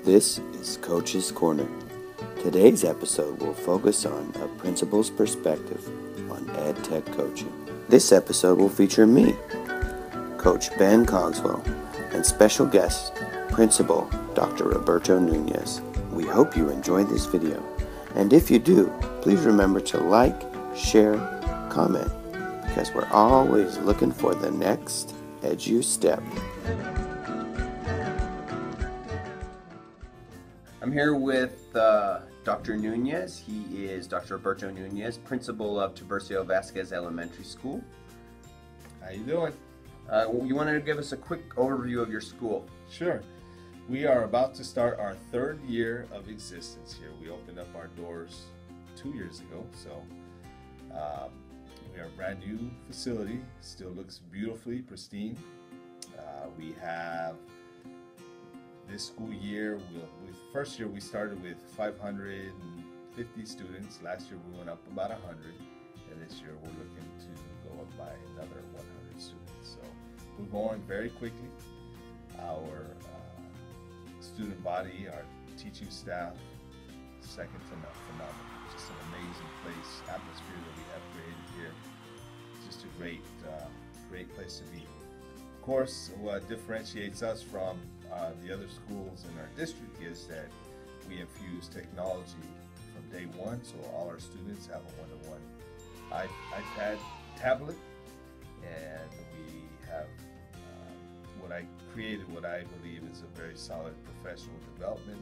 This is Coach's Corner. Today's episode will focus on a principal's perspective on EdTech coaching. This episode will feature me, Coach Ben Cogswell, and special guest, Principal Dr. Roberto Núñez. We hope you enjoyed this video, and if you do, please remember to like, share, comment, because we're always looking for the next edu step. I'm here with Dr. Núñez. He is Dr. Roberto Núñez, principal of Tiburcio Vásquez Elementary School. How you doing? You wanted to give us a quick overview of your school. Sure. We are about to start our third year of existence here. We opened up our doors 2 years ago, so we are a brand new facility. Still looks beautifully pristine. We have this school year, first year we started with 550 students. Last year we went up about 100, and this year we're looking to go up by another 100 students. So we're growing very quickly. Our student body, our teaching staff, second to none, phenomenal. Just an amazing place, atmosphere that we have created here. Just a great place to be. Of course, what differentiates us from the other schools in our district is that we infuse technology from day one, so all our students have a one-to-one iPad tablet, and we have what I believe is a very solid professional development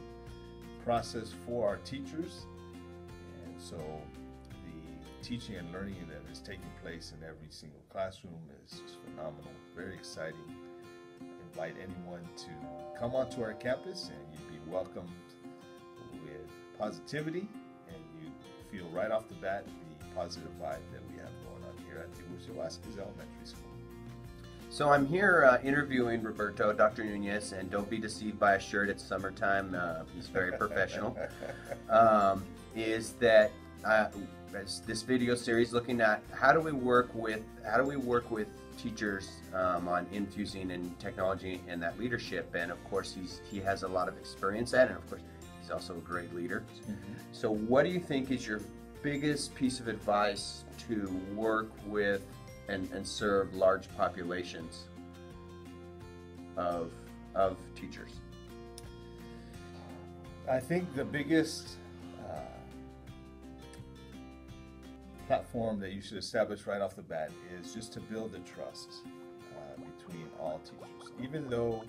process for our teachers. And so the teaching and learning that is taking place in every single classroom is just phenomenal, very exciting. Invite anyone to come onto our campus, and you'd be welcomed with positivity, and you feel right off the bat the positive vibe that we have going on here at Tiburcio Vásquez Elementary School. So I'm here interviewing Roberto, Dr. Núñez, and don't be deceived by a shirt. It's summertime. He's very professional. Is that this video series looking at how do we work with teachers on infusing in technology and that leadership, and of course he has a lot of experience at it, and of course he's also a great leader. So what do you think is your biggest piece of advice to work with and serve large populations of teachers? I think the biggest platform that you should establish right off the bat is just to build the trust between all teachers. Even though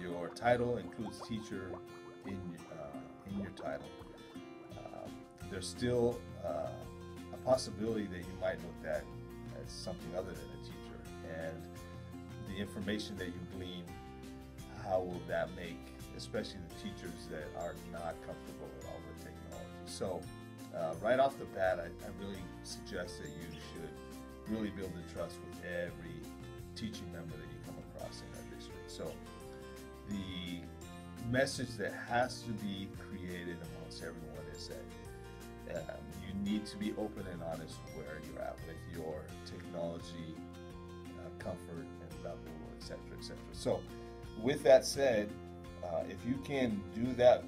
your title includes teacher in your title, there's still a possibility that you might look at as something other than a teacher. And the information that you glean, how will that make, especially the teachers that are not comfortable with all the technology. So right off the bat, I really suggest that you should really build the trust with every teaching member that you come across in our district. So the message that has to be created amongst everyone is that you need to be open and honest where you're at with your technology comfort and level, etc., etc. So with that said, if you can do that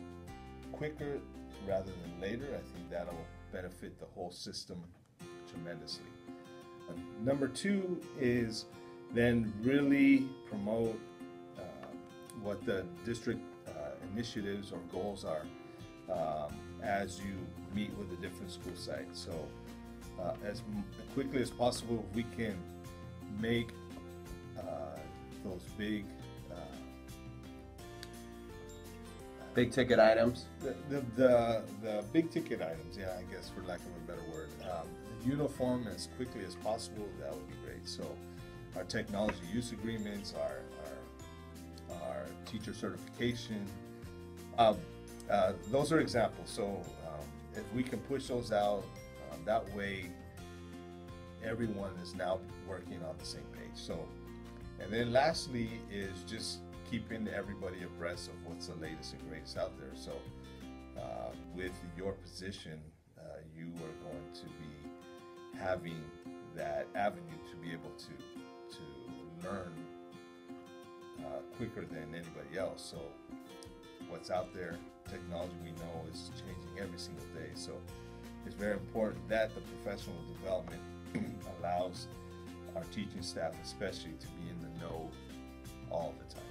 quicker rather than later, I think that'll benefit the whole system tremendously. Number two is then really promote what the district initiatives or goals are as you meet with the different school sites. So as quickly as possible, we can make those big ticket items. The big ticket items, yeah, I guess, for lack of a better word. Uniform as quickly as possible, that would be great. So our technology use agreements, our teacher certification, those are examples. So if we can push those out, that way everyone is now working on the same page. So, and then lastly is just keeping everybody abreast of what's the latest and greatest out there. So with your position, you are going to be having that avenue to be able to learn quicker than anybody else. So what's out there. Technology, we know, is changing every single day. So it's very important that the professional development allows our teaching staff especially to be in the know all the time.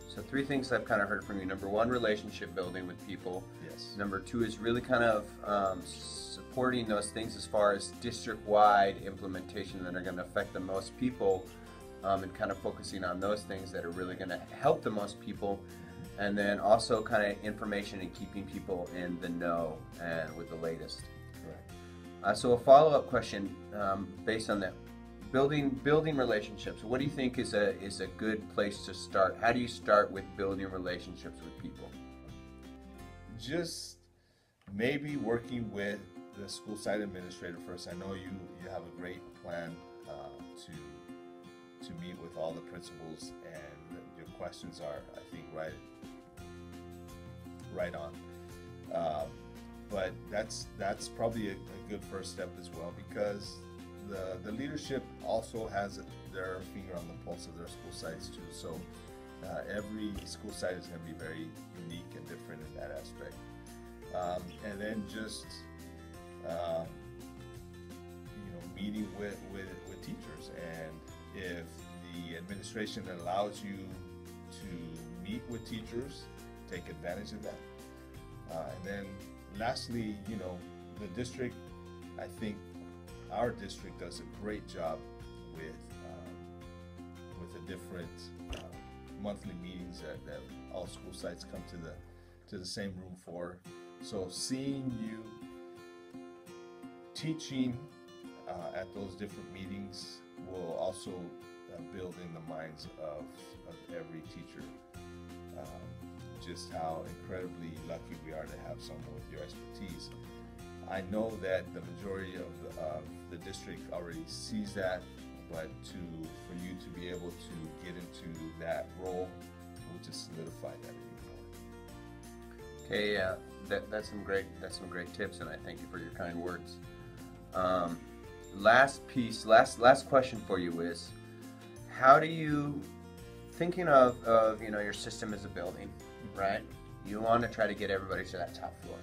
So 3 things I've kind of heard from you. Number 1, relationship building with people. Yes. Number 2 is really kind of supporting those things as far as district-wide implementation that are going to affect the most people, and kind of focusing on those things that are really going to help the most people. And then also kind of information and keeping people in the know and with the latest. Correct. So a follow-up question based on that. Building relationships. What do you think is a good place to start? How do you start with building relationships with people? Just maybe working with the school site administrator first. I know you have a great plan to meet with all the principals, and your questions are, I think, right on. But that's probably a good first step as well, because the leadership also has their finger on the pulse of their school sites too. So every school site is going to be very unique and different in that aspect. And then just meeting with teachers, and if the administration allows you to meet with teachers, take advantage of that. And then lastly, the district, I think our district does a great job with the different monthly meetings that all school sites come to the same room for. So seeing you teaching at those different meetings will also build in the minds of every teacher just how incredibly lucky we are to have someone with your expertise. I know that the majority of the district already sees that, but for you to be able to get into that role will just solidify that even more. Okay, that's some great tips, and I thank you for your kind words. Last question for you is, how do you, thinking of your system as a building, right? You want to try to get everybody to that top floor.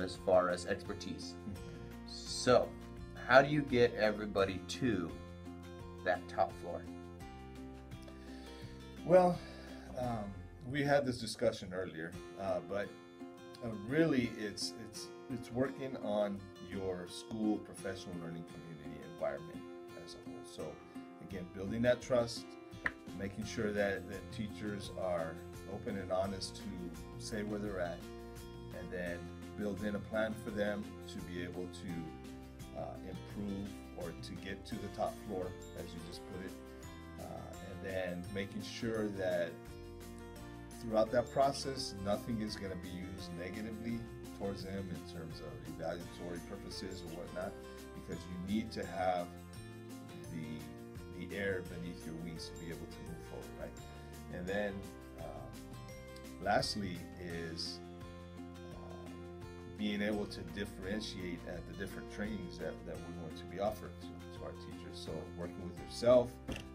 As far as expertise. So, how do you get everybody to that top floor? Well, we had this discussion earlier, but really it's working on your school professional learning community environment as a whole. So, again, building that trust, making sure that teachers are open and honest to say where they're at, and then build in a plan for them to be able to improve or to get to the top floor, as you just put it, and then making sure that throughout that process, nothing is going to be used negatively towards them in terms of evaluatory purposes or whatnot, because you need to have the air beneath your wings to be able to move forward, right? And then lastly is being able to differentiate at the different trainings that we're going to be offered to our teachers. So working with yourself,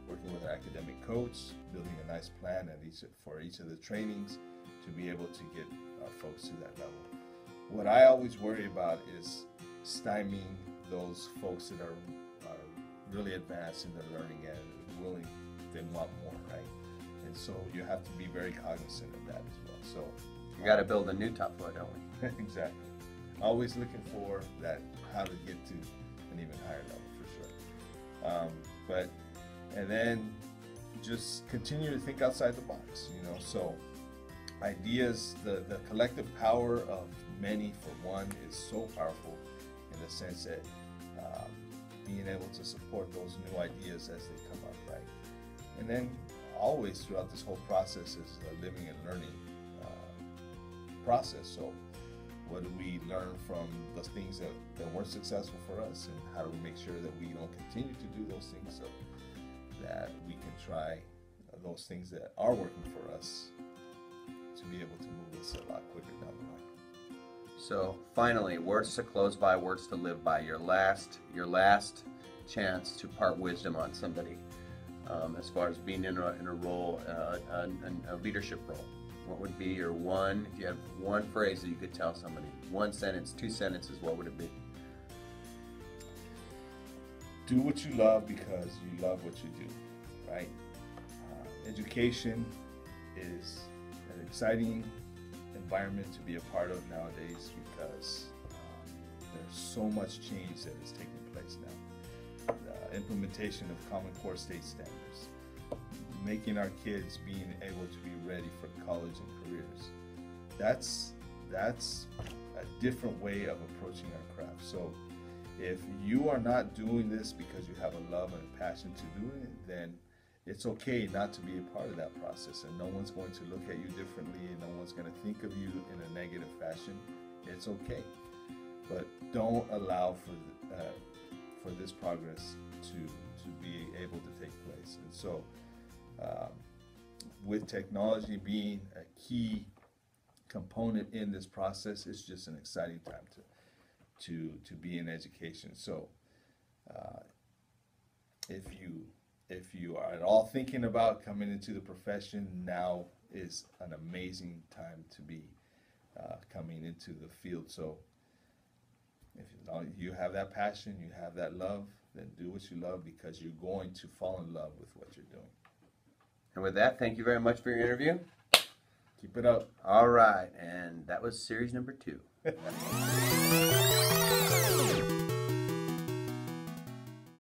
working with our academic coach, building a nice plan for each of the trainings to be able to get our folks to that level. What I always worry about is stymieing those folks that are really advanced in their learning and willing, they want more, right? And so you have to be very cognizant of that as well. So you got to build a new top floor, don't we? Exactly. Always looking for that, how to get to an even higher level, for sure. And then just continue to think outside the box, so ideas, the collective power of many for one is so powerful in the sense that being able to support those new ideas as they come up, right? And then always throughout this whole process is a living and learning process. So what do we learn from those things that weren't successful for us, and how do we make sure that we don't continue to do those things so that we can try those things that are working for us to be able to move us a lot quicker down the line. So finally, words to close by, words to live by, your last chance to part wisdom on somebody as far as being in a role, a leadership role. what would be your one, if you have one phrase that you could tell somebody, one sentence, two sentences, what would it be? Do what you love because you love what you do, right? Education is an exciting environment to be a part of nowadays because there's so much change that is taking place now. The implementation of Common Core state standards, making our kids being able to be ready for college and careers. That's a different way of approaching our craft. So if you are not doing this because you have a love and a passion to do it, then it's okay not to be a part of that process, and no one's going to look at you differently, and no one's going to think of you in a negative fashion. It's okay, but don't allow for this progress to be able to take place. And so with technology being a key component in this process, it's just an exciting time to be in education. So if you are at all thinking about coming into the profession, now is an amazing time to be coming into the field. So if you have that passion, you have that love, then do what you love, because you're going to fall in love with what you're doing. And with that, thank you very much for your interview. Keep it up. All right, and that was series number 2.